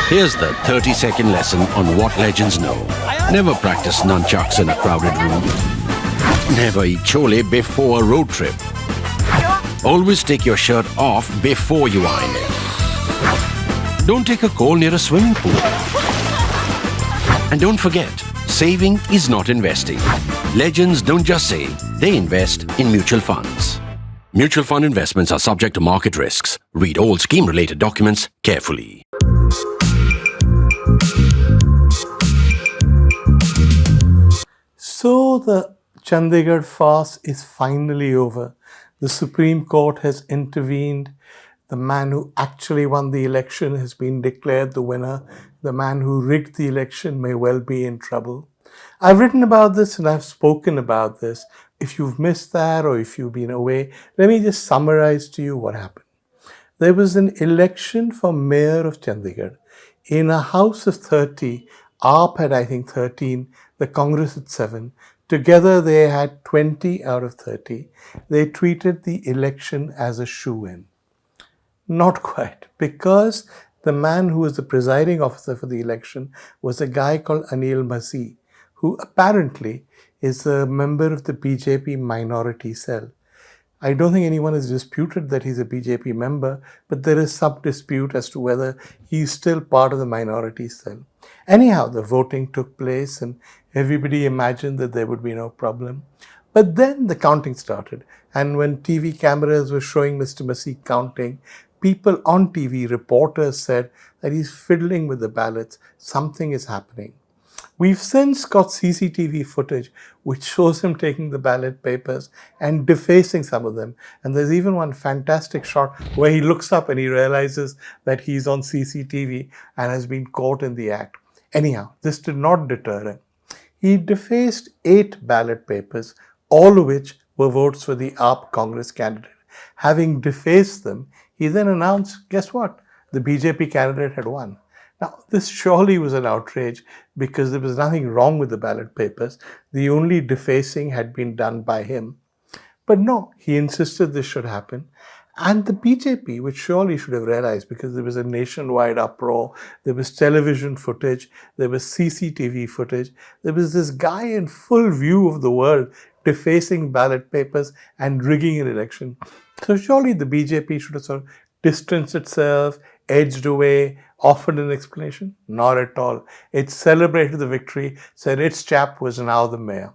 Here's the 30-second lesson on what legends know. Never practice nunchucks in a crowded room. Never eat chole before a road trip. Always take your shirt off before you iron it. Don't take a call near a swimming pool. And don't forget, saving is not investing. Legends don't just save, they invest in mutual funds. Mutual fund investments are subject to market risks. Read all scheme-related documents carefully. So the Chandigarh farce is finally over. The Supreme Court has intervened. The man who actually won the election has been declared the winner. The man who rigged the election may well be in trouble. I've written about this and I've spoken about this. If you've missed that or if you've been away, let me just summarize to you what happened. There was an election for mayor of Chandigarh. In a house of 30, AAP had, I think, 13, the Congress had 7. Together they had 20 out of 30. They treated the election as a shoo-in. Not quite, because the man who was the presiding officer for the election was a guy called Anil Masi, who apparently is a member of the BJP minority cell. I don't think anyone has disputed that he's a BJP member, but there is some dispute as to whether he's still part of the minority cell. Anyhow, the voting took place and everybody imagined that there would be no problem. But then the counting started, and when TV cameras were showing Mr. Masi counting, people on TV, reporters said that he's fiddling with the ballots, something is happening. We've since got CCTV footage which shows him taking the ballot papers and defacing some of them. And there's even one fantastic shot where he looks up and he realizes that he's on CCTV and has been caught in the act. Anyhow, this did not deter him. He defaced 8 ballot papers, all of which were votes for the AAP-Congress candidate. Having defaced them, he then announced, guess what? The BJP candidate had won. Now, this surely was an outrage because there was nothing wrong with the ballot papers. The only defacing had been done by him. But no, he insisted this should happen. And the BJP, which surely should have realized because there was a nationwide uproar, there was television footage, there was CCTV footage, there was this guy in full view of the world defacing ballot papers and rigging an election. So surely the BJP should have sort of distanced itself, edged away, offered an explanation? Not at all. It celebrated the victory, said its chap was now the mayor.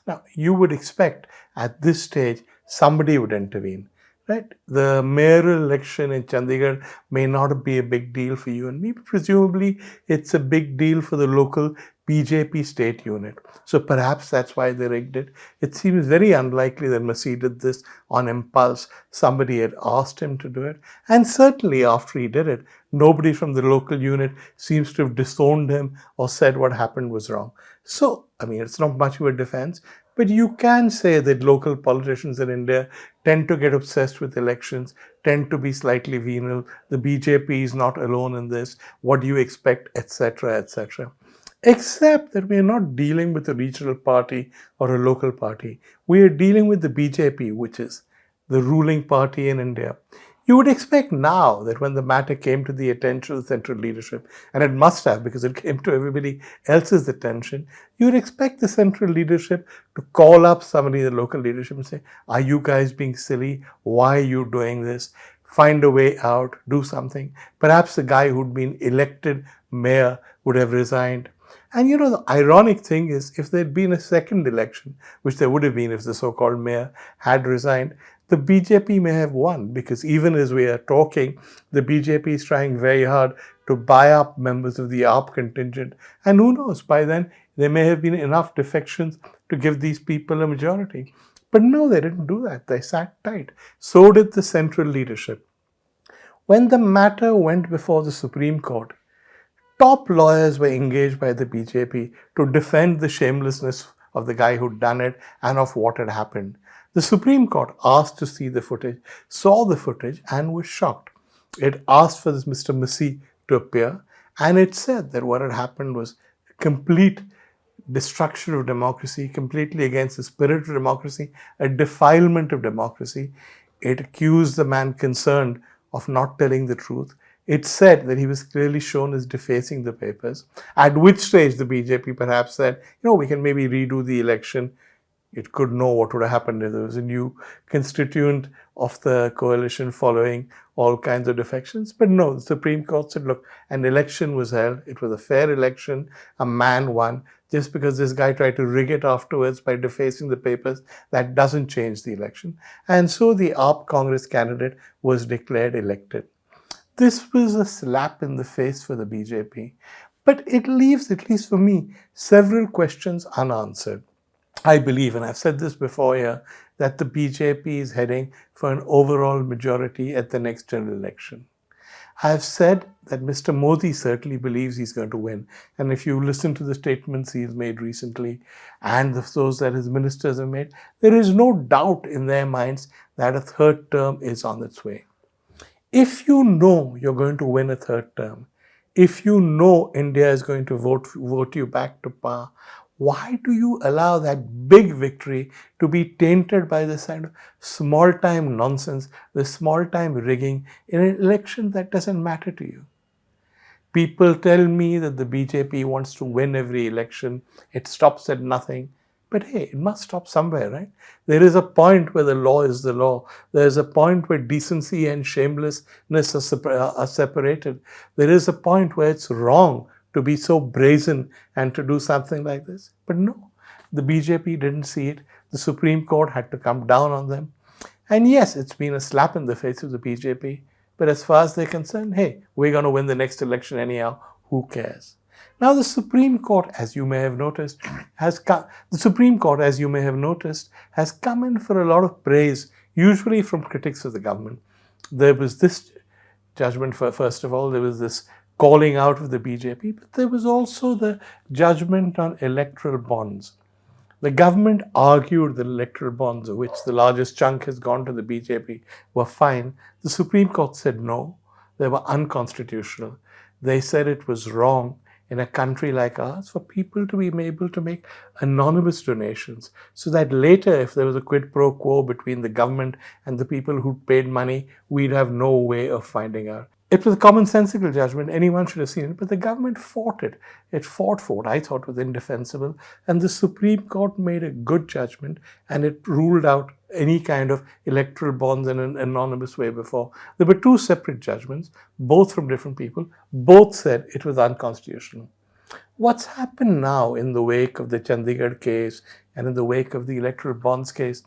Now, you would expect at this stage somebody would intervene, right? The mayoral election in Chandigarh may not be a big deal for you and me, but presumably it's a big deal for the local BJP state unit. So perhaps that's why they rigged it. It seems very unlikely that Masi did this on impulse. Somebody had asked him to do it. And certainly after he did it, nobody from the local unit seems to have disowned him or said what happened was wrong. So, I mean, it's not much of a defense, but you can say that local politicians in India tend to get obsessed with elections, tend to be slightly venal. The BJP is not alone in this. What do you expect, etc., etc. Except that we are not dealing with a regional party or a local party. We are dealing with the BJP, which is the ruling party in India. You would expect now that when the matter came to the attention of the central leadership, and it must have because it came to everybody else's attention, you would expect the central leadership to call up somebody in the local leadership and say, are you guys being silly? Why are you doing this? Find a way out, do something. Perhaps the guy who'd been elected mayor would have resigned. And you know, the ironic thing is, if there'd been a second election, which there would have been if the so-called mayor had resigned, the BJP may have won, because even as we are talking, the BJP is trying very hard to buy up members of the AAP contingent. And who knows, by then, there may have been enough defections to give these people a majority. But no, they didn't do that. They sat tight. So did the central leadership. When the matter went before the Supreme Court, top lawyers were engaged by the BJP to defend the shamelessness of the guy who'd done it and of what had happened. The Supreme Court asked to see the footage, saw the footage, and was shocked. It asked for this Mr. Masi to appear, and it said that what had happened was complete destruction of democracy, completely against the spirit of democracy, a defilement of democracy. It accused the man concerned of not telling the truth. It said that he was clearly shown as defacing the papers, at which stage the BJP perhaps said, we can maybe redo the election. It could know what would have happened if there was a new constituent of the coalition following all kinds of defections. But no, the Supreme Court said, look, an election was held. It was a fair election. A man won. Just because this guy tried to rig it afterwards by defacing the papers, that doesn't change the election. And so the AAP-Congress candidate was declared elected. This was a slap in the face for the BJP. But it leaves, at least for me, several questions unanswered. I believe, and I've said this before here, that the BJP is heading for an overall majority at the next general election. I've said that Mr. Modi certainly believes he's going to win. And if you listen to the statements he's made recently and those that his ministers have made, there is no doubt in their minds that a third term is on its way. If you know you're going to win a third term, if you know India is going to vote you back to power, why do you allow that big victory to be tainted by this kind of small-time nonsense, this small-time rigging in an election that doesn't matter to you? People tell me that the BJP wants to win every election. It stops at nothing. But hey, it must stop somewhere, right? There is a point where the law is the law. There is a point where decency and shamelessness are separated. There is a point where it's wrong to be so brazen and to do something like this. But no, the BJP didn't see it. The Supreme Court had to come down on them. And yes, it's been a slap in the face of the BJP. But as far as they're concerned, hey, we're going to win the next election anyhow. Who cares? Now, the Supreme Court, as you may have noticed, has come in for a lot of praise, usually from critics of the government. There was this judgment, first of all, there was this calling out of the BJP, but there was also the judgment on electoral bonds. The government argued that electoral bonds, of which the largest chunk has gone to the BJP, were fine. The Supreme Court said no, they were unconstitutional. They said it was wrong in a country like ours for people to be able to make anonymous donations so that later, if there was a quid pro quo between the government and the people who paid money, we'd have no way of finding out. It was a commonsensical judgment. Anyone should have seen it, but the government fought it. It fought for what I thought was indefensible, and the Supreme Court made a good judgment, and it ruled out any kind of electoral bonds in an anonymous way before. There were two separate judgments, both from different people. Both said it was unconstitutional. What's happened now in the wake of the Chandigarh case and in the wake of the electoral bonds case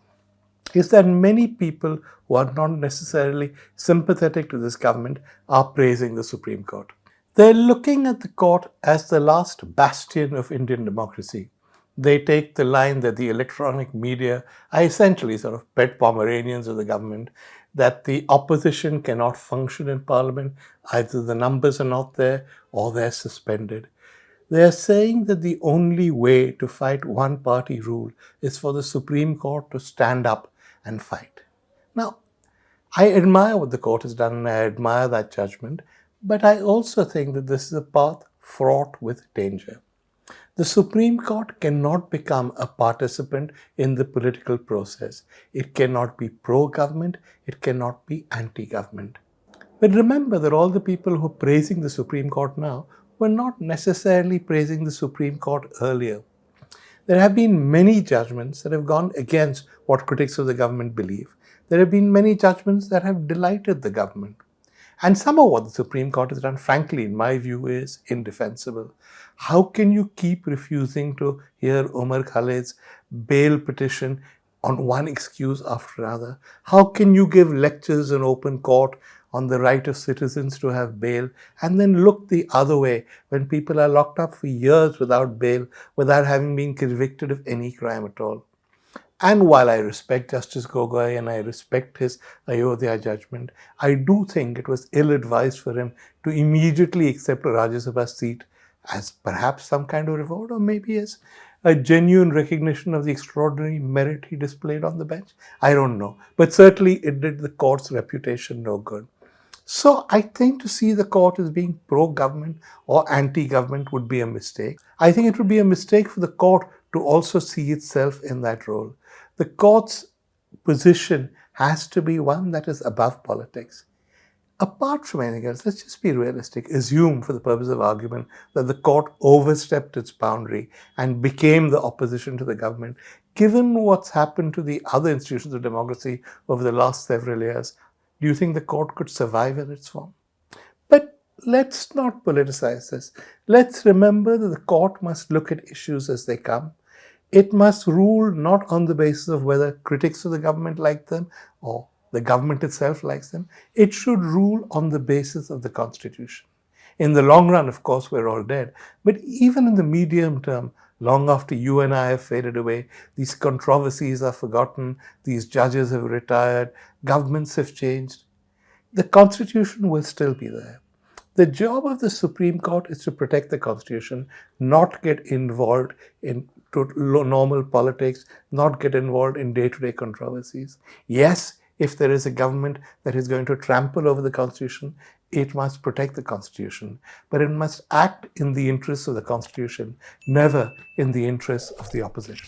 is that many people who are not necessarily sympathetic to this government are praising the Supreme Court. They're looking at the court as the last bastion of Indian democracy. They take the line that the electronic media are essentially sort of pet Pomeranians of the government, that the opposition cannot function in parliament, either the numbers are not there or they're suspended. They are saying that the only way to fight one-party rule is for the Supreme Court to stand up and fight. Now, I admire what the court has done and I admire that judgment, but I also think that this is a path fraught with danger. The Supreme Court cannot become a participant in the political process. It cannot be pro-government, it cannot be anti-government. But remember that all the people who are praising the Supreme Court now were not necessarily praising the Supreme Court earlier. There have been many judgments that have gone against what critics of the government believe. There have been many judgments that have delighted the government. And some of what the Supreme Court has done, frankly, in my view, is indefensible. How can you keep refusing to hear Omar Khalid's bail petition on one excuse after another? How can you give lectures in open court on the right of citizens to have bail and then look the other way when people are locked up for years without bail, without having been convicted of any crime at all? And while I respect Justice Gogoi and I respect his Ayodhya judgment, I do think it was ill-advised for him to immediately accept a Rajya Sabha seat as perhaps some kind of reward or maybe as a genuine recognition of the extraordinary merit he displayed on the bench. I don't know. But certainly it did the court's reputation no good. So I think to see the court as being pro-government or anti-government would be a mistake. I think it would be a mistake for the court to also see itself in that role. The court's position has to be one that is above politics. Apart from anything else, let's just be realistic. Assume, for the purpose of argument, that the court overstepped its boundary and became the opposition to the government. Given what's happened to the other institutions of democracy over the last several years, do you think the court could survive in its form? But let's not politicize this. Let's remember that the court must look at issues as they come. It must rule not on the basis of whether critics of the government like them or the government itself likes them. It should rule on the basis of the Constitution. In the long run, of course, we're all dead. But even in the medium term, long after you and I have faded away, these controversies are forgotten, these judges have retired, governments have changed, the Constitution will still be there. The job of the Supreme Court is to protect the Constitution, not get involved in normal politics, not get involved in day-to-day controversies. Yes, if there is a government that is going to trample over the Constitution, it must protect the Constitution, but it must act in the interests of the Constitution, never in the interests of the opposition.